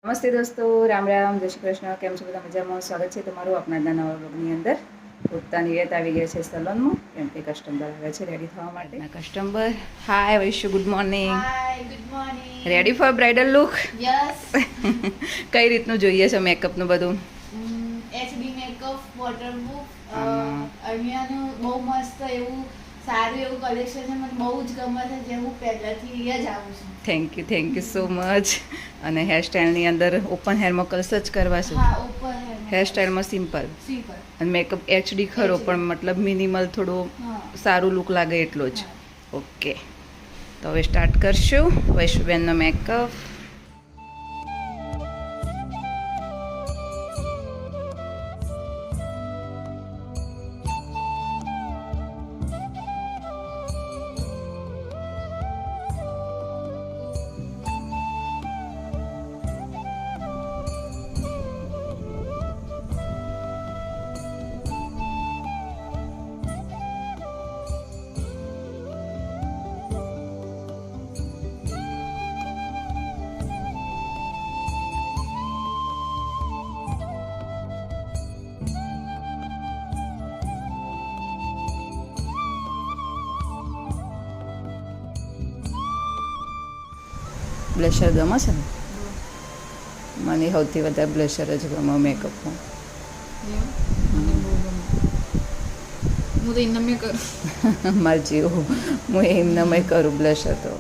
નમસ્તે દોસ્તો, રામ રામ, જય શ્રી કૃષ્ણ. કેમ છો બધા? મજામાં? સ્વાગત છે તમારું આપણા નવા બ્લોગની અંદર. ઉગતા નિયત આવી ગયા છે સલૂનમાં, કેમ કે કસ્ટમર આવે છે રેડી થવા માટે. Customer, hi Vaishu, good morning. Hi, good morning. Ready for bridal look? Yes. કઈ રીતનું જોઈએ છે મેકઅપનું બધું? HD makeup, waterproof. અહીંયાનું બહુ મસ્ત એવું સારું એવું કલેક્શન છે. મને બહુ જ ગમે છે, જે હું પહેલાથી જ આવું છું. Thank you so much. અને હેરસ્ટાઈલની અંદર ઓપન હેરમાં કર્લ્સ જ કરવા છે? હા, ઉપર હેરસ્ટાઈલમાં સિમ્પલ અને મેકઅપ એચડી ખરો, પણ મતલબ મિનિમલ થોડો સારું લુક લાગે એટલો જ. ઓકે, તો હવે સ્ટાર્ટ કરશું વૈશુબેનનો મેકઅપ. બ્લશર ગમે છે ને? મને સૌથી વધારે બ્લશર જ ગમે મેકઅપમાં. હું તો એમને કરું. મારે જેવું, હું એમને કરું બ્લશર તો.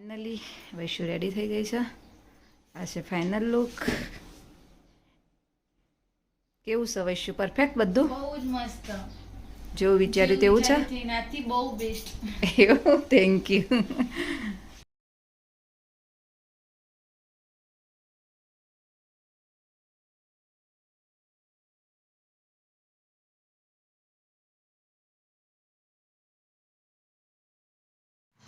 ફાઇનલી વૈશુ રેડી થઈ ગઈ છે. આ છે ફાઇનલ લુક. કેવું છે વૈશુ? પરફેક્ટ બધું? બહુ જ મસ્ત. જેવું વિચાર્યું તેવું છે? એનાથી બહુ બેસ્ટ. એવું? Thank you.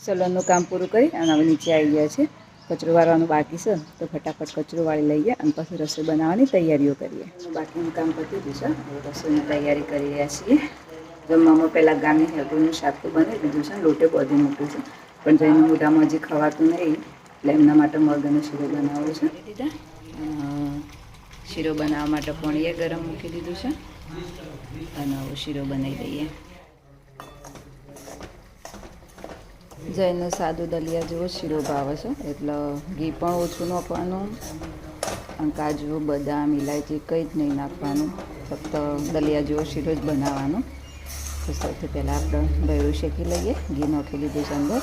સલૂનનું કામ પૂરું કરી અને હવે નીચે આવી ગયા છે. કચરો વાળવાનું બાકી છે, તો ફટાફટ કચરો વાળી લઈએ અને પછી રસોઈ બનાવવાની તૈયારીઓ કરીએ. બાકીનું કામ પતી ગયું છે, હવે રસોઈની તૈયારી કરી રહ્યા છીએ. જમવામાં પહેલાં ગામની હેલ્પનું શાક તો બની દીધું છે, લોટે બધી મૂક્યું છે, પણ જઈને મોઢામાં હજી ખવાતું નહીં, એટલે એમના માટે મગ અને શીરો બનાવવો છે. શીરો બનાવવા માટે પાણીએ ગરમ મૂકી દીધું છે અને હવે શીરો બનાવી દઈએ. જઈને સાદું દલિયા જેવો શીરો ભાવે છે, એટલે ઘી પણ ઓછું નાખવાનું અને કાજુ, બદામ, ઇલાયચી કંઈ જ નહીં નાખવાનું, ફક્ત દલિયા જેવો શીરો જ બનાવવાનો. તો સૌથી પહેલાં આપણે દહીં શેકી લઈએ. ઘી નાખી લીધું છે અંદર,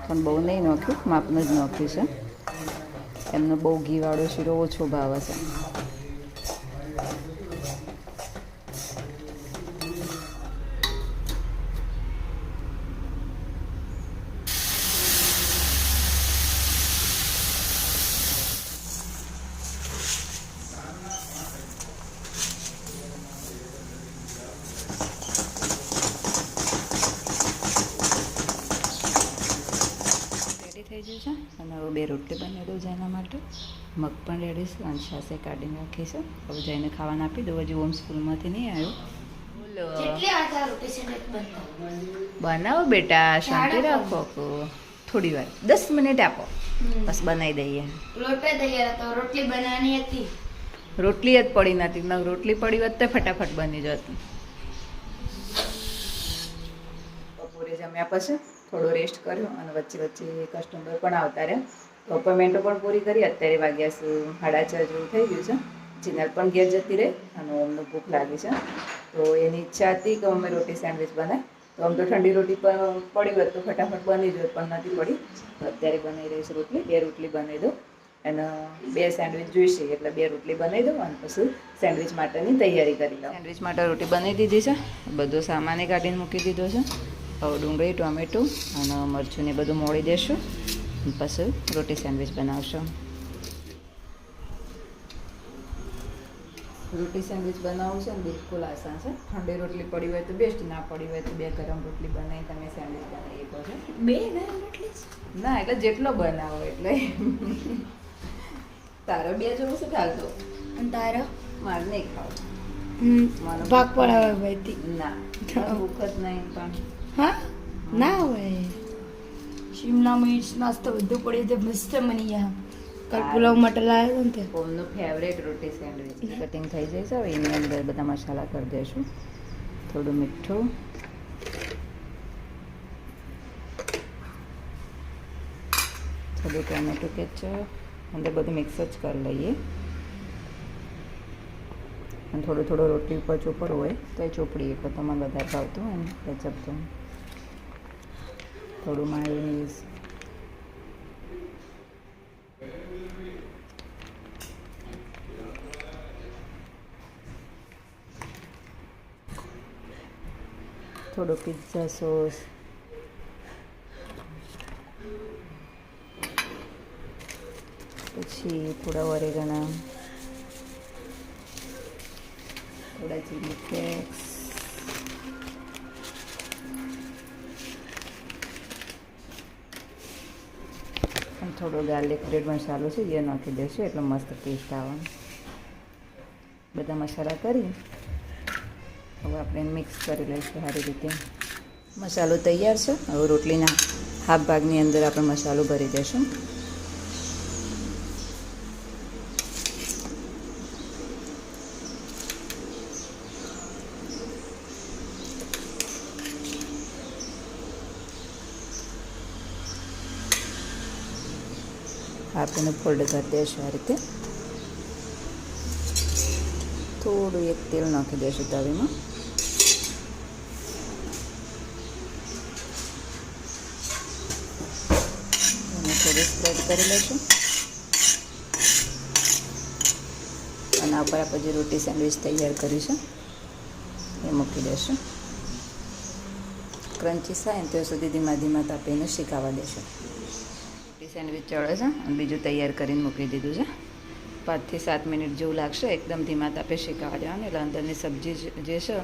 પણ બહુ નહીં નાખ્યું, માપનું જ નાખ્યું છે. એમને બહુ ઘીવાળો શીરો ઓછો ભાવે છે. થઈ ગયું છે અને હવે 2 રોટલી બનાવી દઉં છે એના માટે. મગ પણ રેડી છે અને છાશે કાઢીને રાખી છે. હવે જઈને ખાવાના આપી દઉં. હજી હોમ સ્કૂલમાંથી નહીં આવ્યો. બોલો, બનાવો બેટા, શાંતિ રાખો. થોડી વાર 10 મિનિટ આપો, બસ બનાવી દઈએ. રોટલી બનાવવાની હતી. રોટલી જ પડી નથી, રોટલી પડી હોત તો ફટાફટ બની જતી. બપોરે જમ્યા પછી થોડો રેસ્ટ કર્યો અને વચ્ચે વચ્ચે કસ્ટમર પણ આવતા રહ્યા, તો અપોઇન્ટમેન્ટો પણ પૂરી કરી. અત્યારે વાગ્યા 6:30 જેવું થઈ ગયું છે. જીનલ પણ ઘેર જતી રહે અને અમને ભૂખ લાગી છે, તો એની ઈચ્છા હતી કે અમે રોટી સેન્ડવિચ બનાવી. તો આમ તો ઠંડી રોટી પણ પડી હોત તો ફટાફટ બની જ પણ નથી પડી. તો અત્યારે બનાવી રહીશ રોટલી. 2 રોટલી બનાવી દઉં અને 2 સેન્ડવિચ જોઈશે એટલે 2 રોટલી બનાવી દઉં અને પછી સેન્ડવિચ માટેની તૈયારી કરી લઉં. સેન્ડવિચ માટે રોટી બનાવી દીધી છે, બધો સામાન કાઢીને મૂકી દીધો છે. હવે ડુંગળી, ટોમેટું અને મરચું ને બધું મોળી દેશું, પછી રોટી સેન્ડવિચ બનાવશું. રોટી સેન્ડવિચ બનાવવું છે ને બિલકુલ આસાન છે. ઠંડી રોટલી પડી હોય તો બેસ્ટ, ના પડી હોય તો 2 ગરમ રોટલી બનાવી તમે સેન્ડવિચ બનાવી શકો છો. 2 ગરમ રોટલી? ના, એટલે જેટલો બનાવો એટલે. તારો 2 જોવું છે ચાલતો. અને તારો? મારે નહીં ખાવું. ભાગ પડાવે ભાઈ. ના, ભૂખ જ નહીં પણ. હા, ના હોય. શિમલા મિર્ચ નાસ્તો બધું પડી તો મસ્ત બની ગયા. કાલ પુલાવ મટર લાવ્યો ને તે ઓમનું ફેવરેટ રોટી સેન્ડવિચ કટિંગ થઈ જશે. હવે એની અંદર બધા મસાલા કરી દઈશું. થોડું મીઠું, થોડું ટોમેટો કેચઅપ, અંદર બધું મિક્સ જ કરી લઈએ. અને થોડું રોટલી ઉપર ચોપડ હોય તો એ ચોપડી એટલે તમારે વધારે ભાવતું હોય ને કેચઅપ તો. થોડું માયોનીઝ, થોડો પિઝા સોસ, પછી થોડા ઓરેગાના, થોડા ચીલી ફ્લેક્સ, અને થોડો ગાર્લિક બ્રેડ મસાલો છે એ નાખી દેશું એટલે મસ્ત ટેસ્ટ આવે. બધા મસાલા કરી હવે આપણે મિક્સ કરી લઈશું સારી રીતે. મસાલો તૈયાર છે. હવે રોટલીના હાફ ભાગની અંદર આપણે મસાલો ભરી દઈશું. આપણે ફોલ્ડ કરી દઈશું આ રીતે. થોડું એક તેલ નાખી દઈશું તવીમાં. અને થોડું સ્પ્રેડ કરી લઈશું. અને આ ઉપર આપણે જે રોટી સેન્ડવિચ તૈયાર કરીશું એ મૂકી દઈશું. ક્રન્ચી થાય ને ત્યાં સુધી ધીમા ધીમા તાપીને શેકાવા દેશું. રોટી સેન્ડવિચ ચડે છે અને બીજું તૈયાર કરીને મૂકી દીધું છે. 5 થી 7 મિનિટ જેવું લાગશે. એકદમ ધીમા તાપે શેકાવા દેવાનું એટલે અંદરની સબ્જી જે છે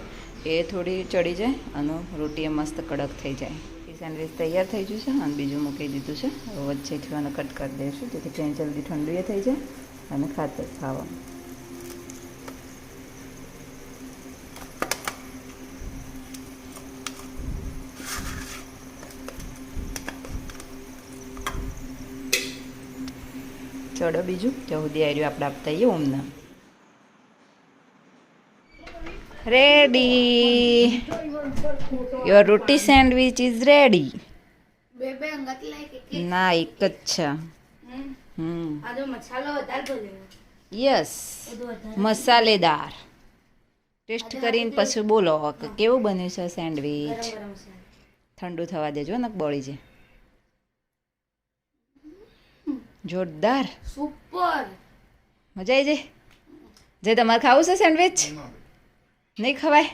એ થોડી ચડી જાય અને રોટી એ મસ્ત કડક થઈ જાય. એ સેન્ડવિચ તૈયાર થઈ ગયું છે અને બીજું મૂકી દીધું છે. વચ્ચેથી આને કટ કરી દઈશું જેથી ટ્રેન જલ્દી ઠંડુ એ થઈ જાય અને ખાવાનું. ચડો બીજું ત્યાં સુધી આવ્યું આપણે આપતા આવીએ ઓમના. Ready, your roti sandwich is ready. ના, એક જ છે. યસ, મસાલેદાર. ટેસ્ટ કરીને પછી બોલો કે કેવું બન્યું છે સેન્ડવિચ. ઠંડુ થવા દેજો ને બળી જાય. જોરદાર, સુપર, મજા આવી જાય. જે તમારે ખાવું છે સેન્ડવિચ? નહીં ખવાય?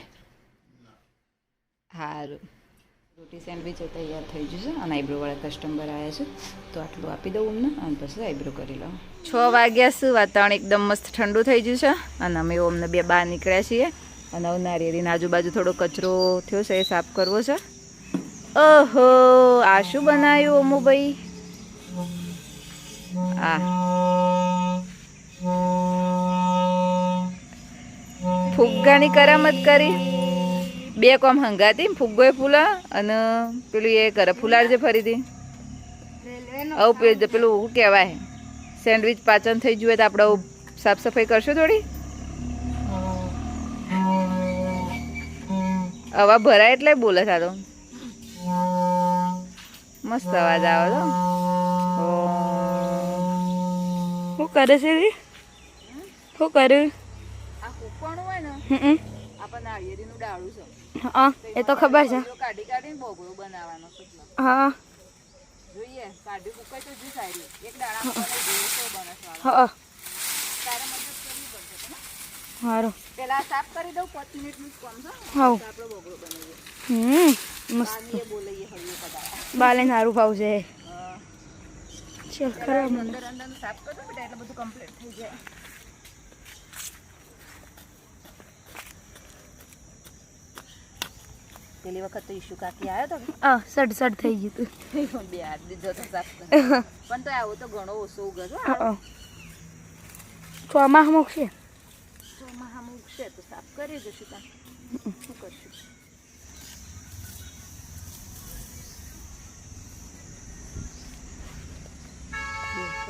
સારું. રોટી સેન્ડવિચ તૈયાર થઈ ગયું છે અને આઈબ્રોવાળા કસ્ટમર આવ્યા છે તો આટલું આપી દઉં અમને અને પછી આઈબ્રો કરી લઉં. 6 વાગ્યા છે. વાતાવરણ એકદમ મસ્ત ઠંડુ થઈ ગયું છે અને અમે અમને 2 બહાર નીકળ્યા છીએ અને હવે નારિયેળીની આજુબાજુ થોડો કચરો થયો છે એ સાફ કરવો છે. ઓહો, આ શું બનાવ્યું અમુભાઈ? ફુગ્ગાની કરામત કરી. 2 કોમ હંગાતી, ફુગ્ગો એ ફૂલા અને પેલું એ કરે ફુલાર જે ફરીથી આવું પેલું શું કહેવાય, સેન્ડવિચ પાચન થઈ ગયું તો આપણે સાફ સફાઈ કરશું થોડી. અવાજ ભરાય એટલે બોલે સારો મસ્ત અવાજ આવે તો. શું કરે છે રે? શું કર્યું? આ કૂકણું હોય ને આપણે નાળિયેરીનું ડાળું છે. હા એ તો ખબર છે. કાઢી કાઢીને બોગળો બનાવવાનો છે. હા જોઈએ કાઢી કુકાય તો જી સારી એક દાણા પર જોઈએ તો બને સારું. હા તારે મદદ કરવી પડશે ને. સારું. પેલા સાફ કરી દઉં 5 મિનિટનું જ કામ છે. હા આપણે બોગળો બનાવીએ. મસ્ત. બાનીએ બોલાઈએ હળીએ કદાચ. બાલે સારું ફાવશે. ચાલ ખરા મને. અંદર અંદર સાફ કરી દો બેટા એટલે બધું કમ્પ્લીટ થઈ જાય. પેલી વખત તો ઈશુ કાકી આવ્યો તો હા સડ થઈ ગયું તું. બે હાથ દીધો તો સાફ કરી. પણ તો આવો તો ઘણો ઓછો ઉગે છે. ચોમાસા મૂકશે. ચોમાસા મૂકશે તો સાફ કરી દઈશું ત્યાં. શું કરશું?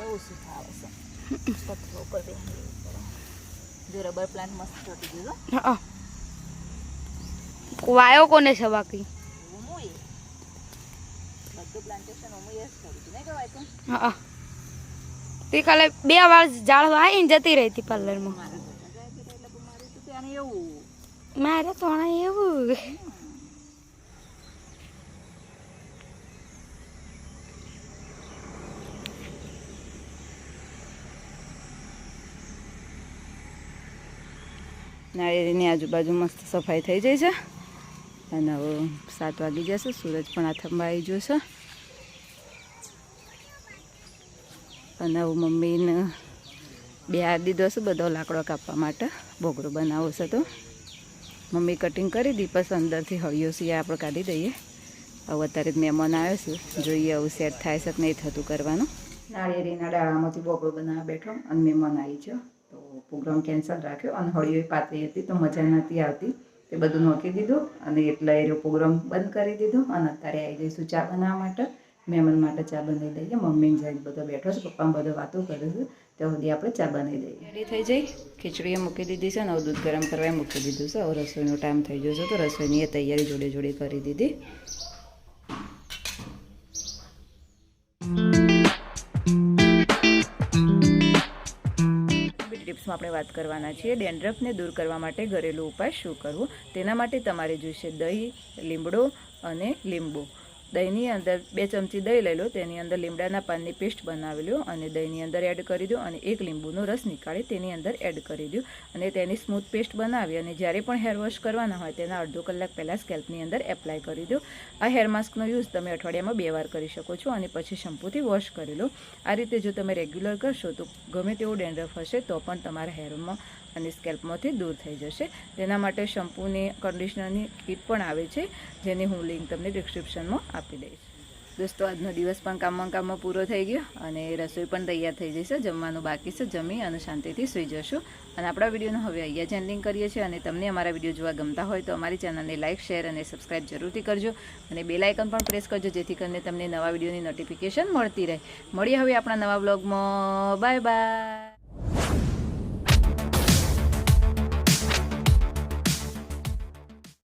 ઓછું થાય છે. પથ્થરો ઉપર બેસી જો રબર પ્લાન્ટ મસ્ત ચોટી ગયો. હા વાયો કોને છે બાકી? બધું પ્લાન્ટેશન હું યસ કરું છું નહીં કહેવાય તો. હા તે કાલે 2 વાર ઝાડ વાઈને જતી રહી હતી પાર્લરમાં. મારે તો એવું નાળિયેરીની આજુબાજુ મસ્ત સફાઈ થઈ જાય છે અને હવે 7 વાગી જશે. સૂરજ પણ આથમવા આવી ગયો છે અને હવે મમ્મીને 2 હાથ દીધો છે બધો લાકડો કાપવા માટે. બોગડો બનાવો છે તો મમ્મી કટિંગ કરી દી. પછી અંદરથી હળિયો છે આપણે કાઢી દઈએ. હવે અત્યારે જ મહેમાન આવ્યો છે. જોઈએ હવે સેટ થાય છે કે નહીં થતું કરવાનું. નાળિયેરીના ડાળામાંથી બોગડો બનાવવા બેઠો અને મહેમાન આવી ગયો તો પ્રોગ્રામ કેન્સલ રાખ્યો અને હળીઓ પાતળી હતી તો મજા નથી આવતી. તે બધું નોખી દીધું અને એટલે એ પ્રોગ્રામ બંધ કરી દીધો અને અત્યારે આવી જઈશું ચા બનાવવા માટે. મહેમાન માટે ચા બનાવી દઈએ. મમ્મીને જઈને બધો બેઠો છે. પપ્પા બધો વાતો કરે છે ત્યાં સુધી આપણે ચા બનાવી દઈએ. રેડી થઈ જઈ. ખીચડીએ મૂકી દીધી છે અને હવે દૂધ ગરમ કરવા મૂકી દીધું છે. હવે રસોઈનો ટાઈમ થઈ ગયો છે તો રસોઈની એ તૈયારી જોડે જોડે કરી દીધી. ટિપ્સમાં આપણે વાત કરવાના છીએ ડેન્ડ્રફને દૂર કરવા માટે ઘરેલું ઉપાય શું કરવું. તેના માટે તમારે જોઈશે દહીં, લીમડો અને લીંબુ. દહીંની અંદર 2 ચમચી દહીં લઈ લો. તેની અંદર લીમડાના પાનની પેસ્ટ બનાવી લો અને દહીંની અંદર એડ કરી દો અને 1 લીંબુનો રસ નીકાળી તેની અંદર એડ કરી દો અને તેની સ્મૂથ પેસ્ટ બનાવી અને જ્યારે પણ હેર વોશ કરવાના હોય તેના અડધો કલાક પહેલાં સ્કેલ્પની અંદર એપ્લાય કરી દો. આ હેર માસ્કનો યુઝ તમે અઠવાડિયામાં 2 વાર કરી શકો છો અને પછી શેમ્પૂથી વોશ કરી લો. આ રીતે જો તમે રેગ્યુલર કરશો તો ગમે તેવો ડેન્ડ્રફ હશે તો પણ તમારા હેરમાં અને સ્કેલ્પમાંથી દૂર થઈ જશે. તેના માટે શેમ્પૂની કન્ડિશનરની કીટ પણ આવે છે જેની હું લિંક તમને ડિસ્ક્રિપ્શનમાં આપી દઈશ. દોસ્તો આજનો દિવસ પણ કામમાં પૂરો થઈ ગયો અને રસોઈ પણ તૈયાર થઈ જશે. જમવાનું બાકી છે. જમી અને શાંતિથી સૂઈ જશું અને આપણા વિડીયોનો હવે અહીંયા જ એન્ડિંગ કરીએ છીએ. અને તમને અમારા વિડીયો જોવા ગમતા હોય તો અમારી ચેનલને લાઇક, શેર અને સબસ્ક્રાઈબ જરૂરથી કરજો અને બેલ આઇકન પણ પ્રેસ કરજો જેથી કરીને તમને નવા વિડીયોની નોટિફિકેશન મળતી રહે. મળીએ હવે આપણા નવા બ્લોગમાં. Bye bye.